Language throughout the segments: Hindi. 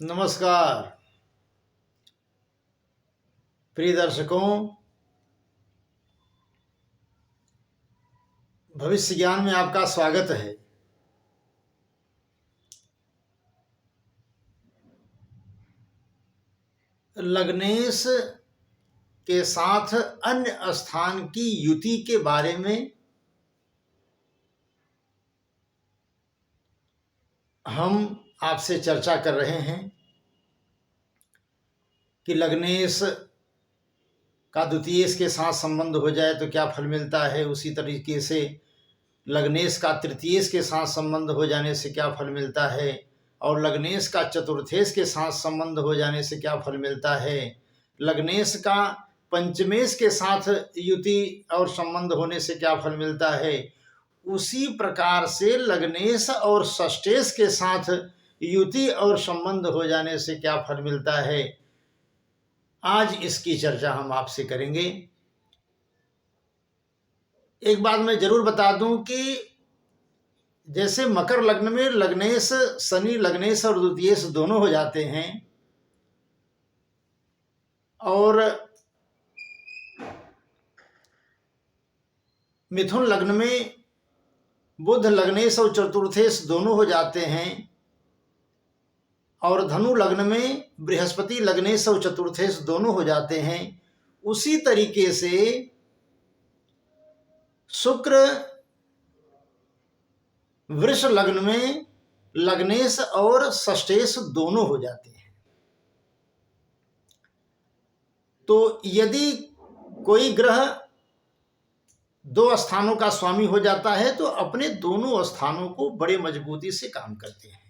नमस्कार प्रिय दर्शकों, भविष्य ज्ञान में आपका स्वागत है। लग्नेश के साथ अन्य स्थान की युति के बारे में हम आपसे चर्चा कर रहे हैं कि लग्नेश का द्वितीयेश के साथ संबंध हो जाए तो क्या फल मिलता है। उसी तरीके से लग्नेश का तृतीयेश के साथ संबंध हो जाने से क्या फल मिलता है, और लग्नेश का चतुर्थेश के साथ संबंध हो जाने से क्या फल मिलता है। लग्नेश का पंचमेश के साथ युति और संबंध होने से क्या फल मिलता है। उसी प्रकार से लग्नेश और षष्ठेश के साथ युति और संबंध हो जाने से क्या फल मिलता है। आज इसकी चर्चा हम आपसे करेंगे। एक बात मैं जरूर बता दूं कि जैसे मकर लग्न में लग्नेश शनि लग्नेश और द्वितीयेश दोनों हो जाते हैं, और मिथुन लग्न में बुध लग्नेश और चतुर्थेश दोनों हो जाते हैं, और धनु लग्न में बृहस्पति लग्नेश और चतुर्थेश दोनों हो जाते हैं, उसी तरीके से शुक्र वृष लग्न में लग्नेश और षष्ठेश दोनों हो जाते हैं। तो यदि कोई ग्रह दो स्थानों का स्वामी हो जाता है तो अपने दोनों स्थानों को बड़े मजबूती से काम करते हैं।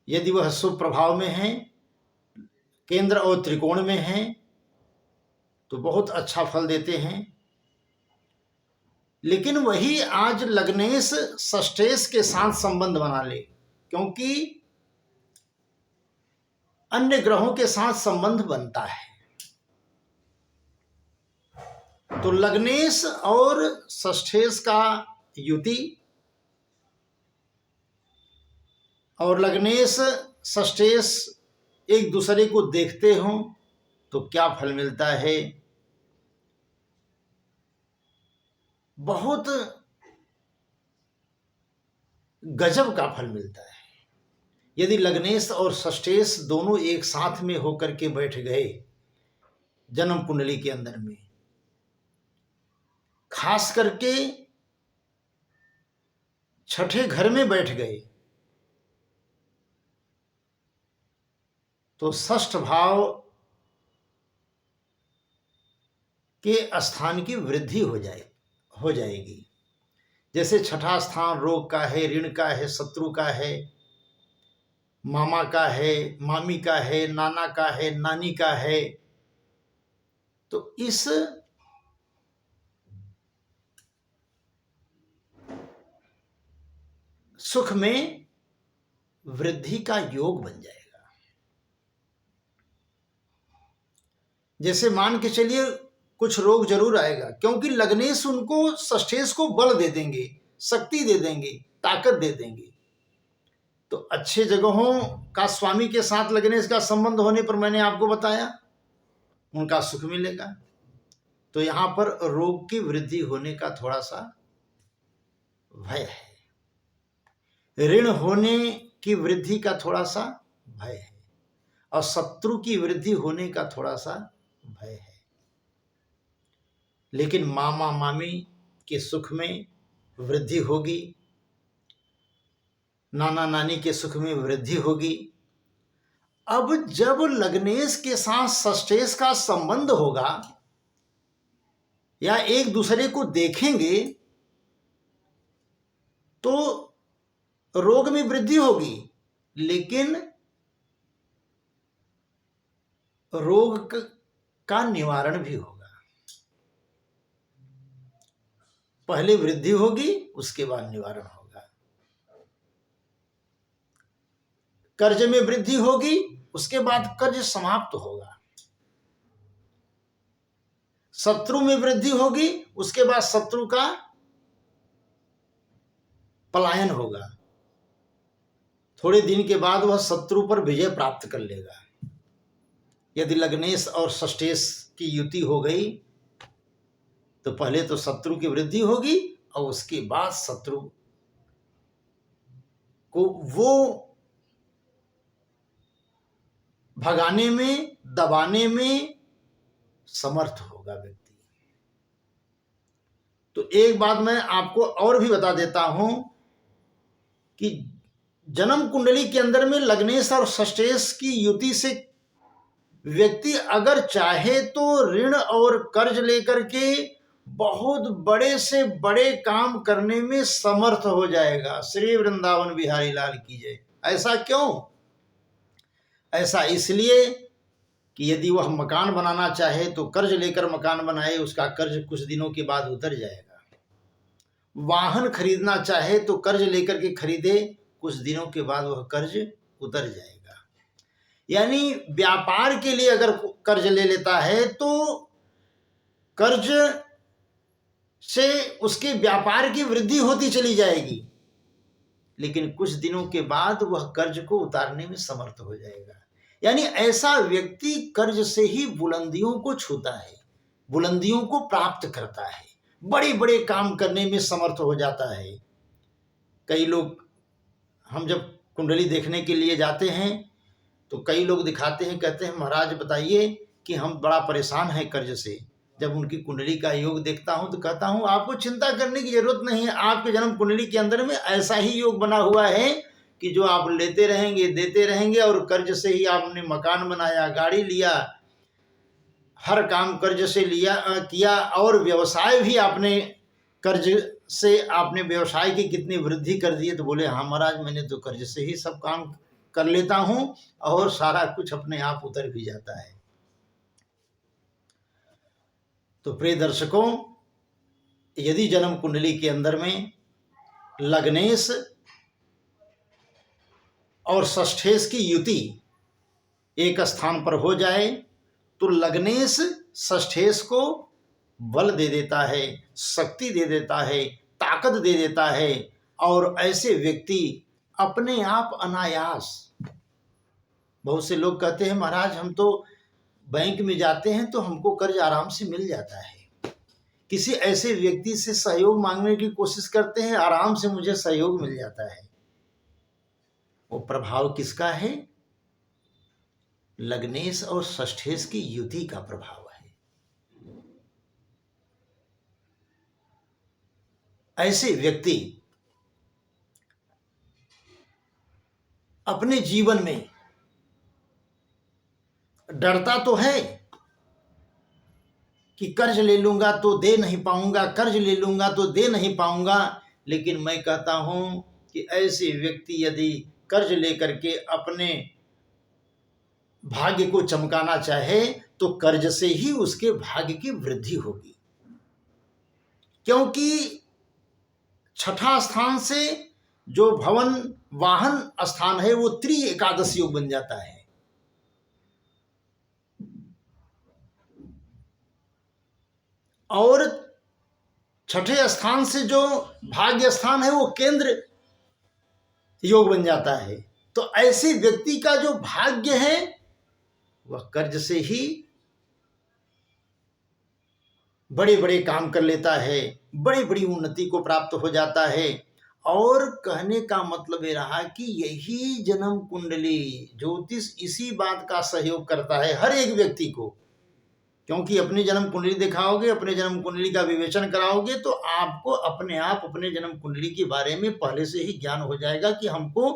यदि वह शुभ प्रभाव में है, केंद्र और त्रिकोण में है, तो बहुत अच्छा फल देते हैं। लेकिन वही आज लग्नेश षष्ठेश के साथ संबंध बना ले, क्योंकि अन्य ग्रहों के साथ संबंध बनता है, तो लग्नेश और षष्ठेश का युति और लग्नेश षष्ठेश एक दूसरे को देखते हों तो क्या फल मिलता है। बहुत गजब का फल मिलता है। यदि लग्नेश और षष्ठेश दोनों एक साथ में होकर के बैठ गए जन्म कुंडली के अंदर में, खास करके छठे घर में बैठ गए, तो षष्ठ भाव के स्थान की वृद्धि हो जाएगी। जैसे छठा स्थान रोग का है, ऋण का है, शत्रु का है, मामा का है, मामी का है, नाना का है, नानी का है, तो इस सुख में वृद्धि का योग बन जाएगा। जैसे मान के चलिए कुछ रोग जरूर आएगा, क्योंकि लग्नेश उनको षष्ठेश को बल दे देंगे, शक्ति दे देंगे, ताकत दे देंगे। तो अच्छे जगहों का स्वामी के साथ लग्नेश का संबंध होने पर मैंने आपको बताया उनका सुख मिलेगा। तो यहां पर रोग की वृद्धि होने का थोड़ा सा भय है, ऋण होने की वृद्धि का थोड़ा सा भय है, और शत्रु की वृद्धि होने का थोड़ा सा भय है। लेकिन मामा मामी के सुख में वृद्धि होगी, नाना नानी के सुख में वृद्धि होगी। अब जब लग्नेश के साथ षष्ठेश का संबंध होगा या एक दूसरे को देखेंगे तो रोग में वृद्धि होगी, लेकिन रोग का निवारण भी होगा। पहले वृद्धि होगी, उसके बाद निवारण होगा। कर्ज में वृद्धि होगी, उसके बाद कर्ज समाप्त होगा। शत्रु में वृद्धि होगी, उसके बाद शत्रु का पलायन होगा। थोड़े दिन के बाद वह शत्रु पर विजय प्राप्त कर लेगा। यदि लग्नेश और षष्ठेश की युति हो गई तो पहले तो शत्रु की वृद्धि होगी और उसके बाद शत्रु को वो भगाने में, दबाने में समर्थ होगा व्यक्ति। तो एक बात मैं आपको और भी बता देता हूं कि जन्म कुंडली के अंदर में लग्नेश और षष्ठेश की युति से व्यक्ति अगर चाहे तो ऋण और कर्ज लेकर के बहुत बड़े से बड़े काम करने में समर्थ हो जाएगा। श्री वृंदावन बिहारी लाल की जय। ऐसा क्यों? ऐसा इसलिए कि यदि वह मकान बनाना चाहे तो कर्ज लेकर मकान बनाए, उसका कर्ज कुछ दिनों के बाद उतर जाएगा। वाहन खरीदना चाहे तो कर्ज लेकर के खरीदे, कुछ दिनों के बाद वह कर्ज उतर जाएगा। यानी व्यापार के लिए अगर कर्ज ले लेता है तो कर्ज से उसके व्यापार की वृद्धि होती चली जाएगी, लेकिन कुछ दिनों के बाद वह कर्ज को उतारने में समर्थ हो जाएगा। यानी ऐसा व्यक्ति कर्ज से ही बुलंदियों को छूता है, बुलंदियों को प्राप्त करता है, बड़े बड़े काम करने में समर्थ हो जाता है। कई लोग, हम जब कुंडली देखने के लिए जाते हैं तो कई लोग दिखाते हैं, कहते हैं महाराज बताइए कि हम बड़ा परेशान हैं कर्ज से। जब उनकी कुंडली का योग देखता हूं तो कहता हूं आपको चिंता करने की जरूरत नहीं है। आपके जन्म कुंडली के अंदर में ऐसा ही योग बना हुआ है कि जो आप लेते रहेंगे, देते रहेंगे, और कर्ज से ही आपने मकान बनाया, गाड़ी लिया, हर काम कर्ज से लिया किया, और व्यवसाय भी आपने कर्ज से, आपने व्यवसाय की कितनी वृद्धि कर दी है। तो बोले हाँ महाराज मैंने तो कर्ज से ही सब काम कर लेता हूं और सारा कुछ अपने आप उतर भी जाता है। तो प्रिय दर्शकों, यदि जन्म कुंडली के अंदर में लग्नेश और षष्ठेश की युति एक स्थान पर हो जाए तो लग्नेश षष्ठेश को बल दे देता है, शक्ति दे देता है, ताकत दे देता है, और ऐसे व्यक्ति अपने आप अनायास, बहुत से लोग कहते हैं महाराज हम तो बैंक में जाते हैं तो हमको कर्ज आराम से मिल जाता है। किसी ऐसे व्यक्ति से सहयोग मांगने की कोशिश करते हैं, आराम से मुझे सहयोग मिल जाता है। वो प्रभाव किसका है? लग्नेश और षष्ठेश की युति का प्रभाव है। ऐसे व्यक्ति अपने जीवन में डरता तो है कि कर्ज ले लूंगा तो दे नहीं पाऊंगा, कर्ज ले लूंगा तो दे नहीं पाऊंगा, लेकिन मैं कहता हूं कि ऐसे व्यक्ति यदि कर्ज लेकर के अपने भाग्य को चमकाना चाहे तो कर्ज से ही उसके भाग्य की वृद्धि होगी। क्योंकि छठा स्थान से जो भवन वाहन स्थान है वो त्रि एकादश योग बन जाता है, और छठे स्थान से जो भाग्य स्थान है वो केंद्र योग बन जाता है। तो ऐसे व्यक्ति का जो भाग्य है वह कर्ज से ही बड़े बड़े काम कर लेता है, बड़ी बड़ी उन्नति को प्राप्त हो जाता है। और कहने का मतलब ये रहा कि यही जन्म कुंडली ज्योतिष इसी बात का सहयोग करता है हर एक व्यक्ति को। क्योंकि अपनी जन्म कुंडली दिखाओगे, अपने जन्म कुंडली का विवेचन कराओगे तो आपको अपने आप अपने जन्म कुंडली के बारे में पहले से ही ज्ञान हो जाएगा कि हमको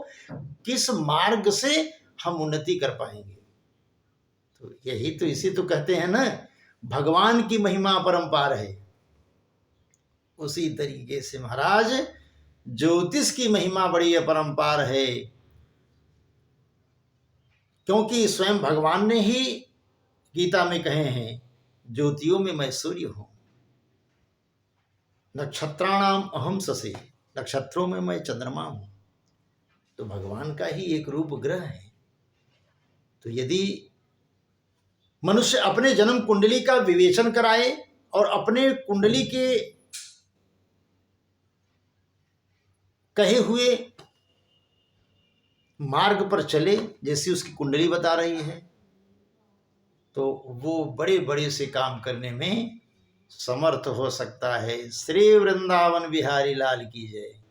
किस मार्ग से हम उन्नति कर पाएंगे। तो यही तो, इसी तो कहते हैं ना, भगवान की महिमा अपरंपार है। उसी तरीके से महाराज ज्योतिष की महिमा बड़ी अपरंपार है, क्योंकि स्वयं भगवान ने ही गीता में कहे हैं ज्योतियों में मैं सूर्य हूं, नक्षत्राणाम अहम शशि, नक्षत्रों में मैं चंद्रमा हूं। तो भगवान का ही एक रूप ग्रह है। तो यदि मनुष्य अपने जन्म कुंडली का विवेचन कराए और अपने कुंडली के कहे हुए मार्ग पर चले जैसी उसकी कुंडली बता रही है, तो वो बड़े बड़े से काम करने में समर्थ हो सकता है। श्री वृंदावन बिहारी लाल की जय।